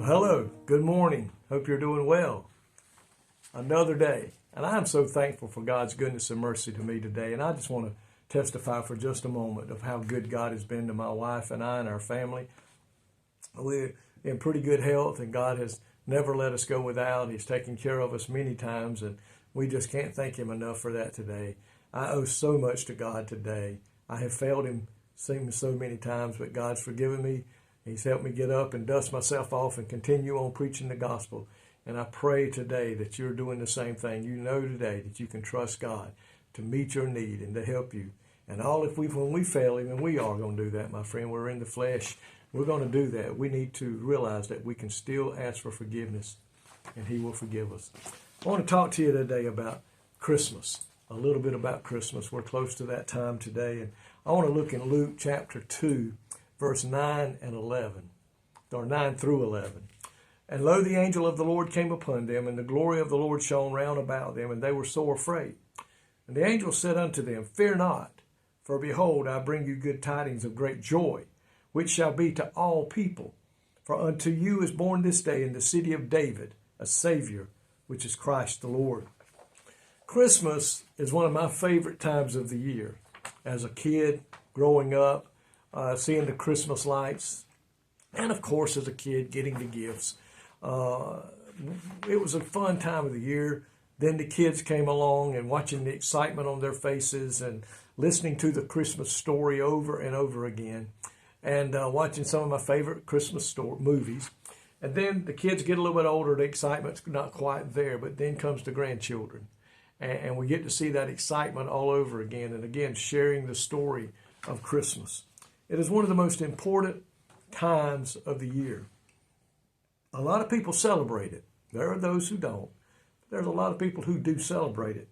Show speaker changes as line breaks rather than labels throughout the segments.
Hello, good morning. Hope you're doing well. Another day. And I'm so thankful for God's goodness and mercy to me today. And I just want to testify for just a moment of how good God has been to my wife and I and our family. We're in pretty good health, and God has never let us go without. He's taken care of us many times, and we just can't thank Him enough for that today. I owe so much to God today. I have failed Him seems so many times, but God's forgiven me. He's helped me get up and dust myself off and continue on preaching the gospel. And I pray today that you're doing the same thing. You know today that you can trust God to meet your need and to help you. And when we fail Him, and we are going to do that, my friend, we're in the flesh, we're going to do that. We need to realize that we can still ask for forgiveness, and He will forgive us. I want to talk to you today about Christmas, a little bit about Christmas. We're close to that time today, and I want to look in Luke chapter 2, verse 9 and 11, or 9 through 11. And lo, the angel of the Lord came upon them, and the glory of the Lord shone round about them, and they were sore afraid. And the angel said unto them, Fear not, for behold, I bring you good tidings of great joy, which shall be to all people. For unto you is born this day in the city of David a Savior, which is Christ the Lord. Christmas is one of my favorite times of the year. As a kid, growing up, seeing the Christmas lights, and of course as a kid getting the gifts. It was a fun time of the year. Then the kids came along, and watching the excitement on their faces and listening to the Christmas story over and over again, and watching some of my favorite Christmas movies. And then the kids get a little bit older, the excitement's not quite there, but then comes the grandchildren. And we get to see that excitement all over again, and again sharing the story of Christmas. It is one of the most important times of the year. A lot of people celebrate it. There are those who don't. There's a lot of people who do celebrate it,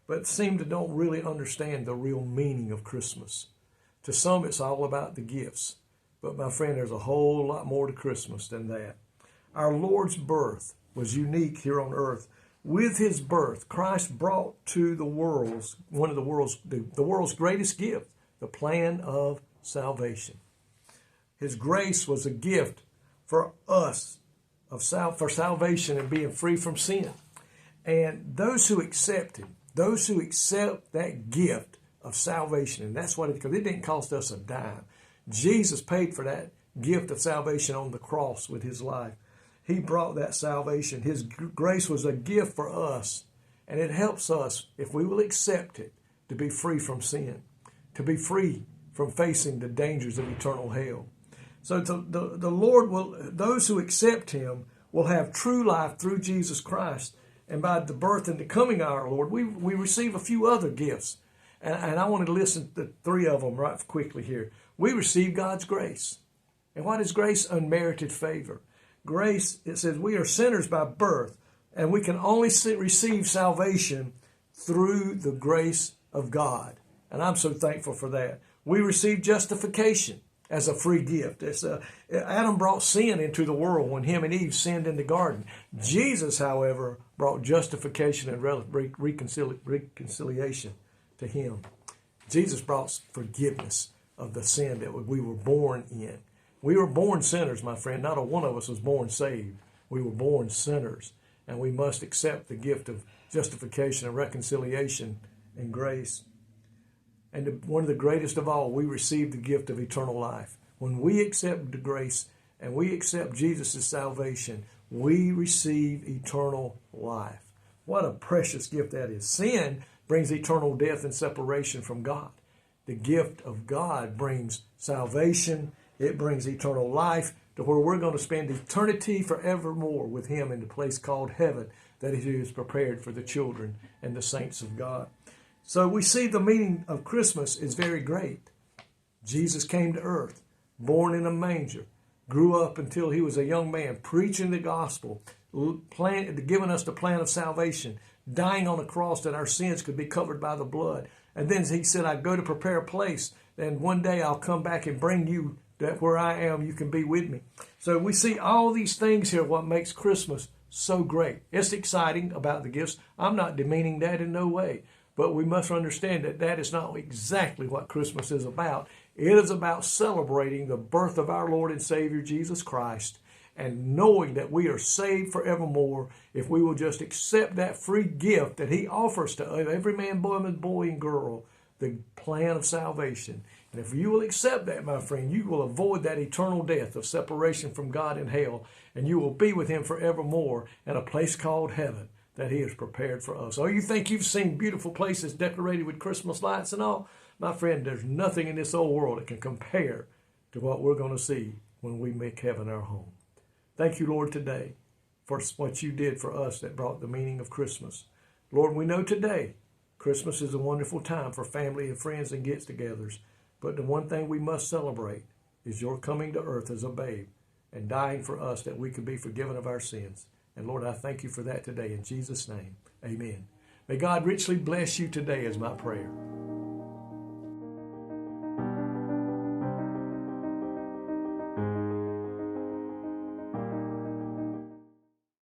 but seem to don't really understand the real meaning of Christmas. To some, it's all about the gifts. But my friend, there's a whole lot more to Christmas than that. Our Lord's birth was unique here on earth. With His birth, Christ brought to the world the world's greatest gift, the plan of salvation. His grace was a gift for us for salvation and being free from sin. And those who accept Him, those who accept that gift of salvation, and that's what because it didn't cost us a dime. Jesus paid for that gift of salvation on the cross with His life. He brought that salvation. His grace was a gift for us, and it helps us, if we will accept it, to be free from sin, to be free from facing the dangers of eternal hell. So the Lord will, those who accept Him will have true life through Jesus Christ. And by the birth and the coming of our Lord, we receive a few other gifts. And I want to listen to three of them right quickly here. We receive God's grace. And what is grace? Unmerited favor. Grace, it says we are sinners by birth, and we can only receive salvation through the grace of God. And I'm so thankful for that. We receive justification as a free gift. Adam brought sin into the world when him and Eve sinned in the garden. Jesus, however, brought justification and reconciliation to Him. Jesus brought forgiveness of the sin that we were born in. We were born sinners, my friend. Not a one of us was born saved. We were born sinners, and we must accept the gift of justification and reconciliation and grace. And one of the greatest of all, we receive the gift of eternal life. When we accept the grace and we accept Jesus' salvation, we receive eternal life. What a precious gift that is. Sin brings eternal death and separation from God. The gift of God brings salvation. It brings eternal life to where we're going to spend eternity forevermore with Him in the place called heaven that He has prepared for the children and the saints of God. So we see the meaning of Christmas is very great. Jesus came to earth, born in a manger, grew up until He was a young man, preaching the gospel, giving us the plan of salvation, dying on a cross that our sins could be covered by the blood. And then He said, I go to prepare a place, and one day I'll come back and bring you that where I am, you can be with me. So we see all these things here, what makes Christmas so great. It's exciting about the gifts. I'm not demeaning that in no way. But we must understand that that is not exactly what Christmas is about. It is about celebrating the birth of our Lord and Savior, Jesus Christ, and knowing that we are saved forevermore if we will just accept that free gift that he offers to every man, woman, boy, and girl, the plan of salvation. And if you will accept that, my friend, you will avoid that eternal death of separation from God in hell, and you will be with him forevermore in a place called heaven that he has prepared for us. Oh, you think you've seen beautiful places decorated with Christmas lights and all? My friend, there's nothing in this old world that can compare to what we're going to see when we make heaven our home. Thank you, Lord, today for what you did for us that brought the meaning of Christmas. Lord, we know today Christmas is a wonderful time for family and friends and get-togethers. But the one thing we must celebrate is your coming to earth as a babe and dying for us that we could be forgiven of our sins. And Lord, I thank you for that today. In Jesus' name, amen. May God richly bless you today is my prayer.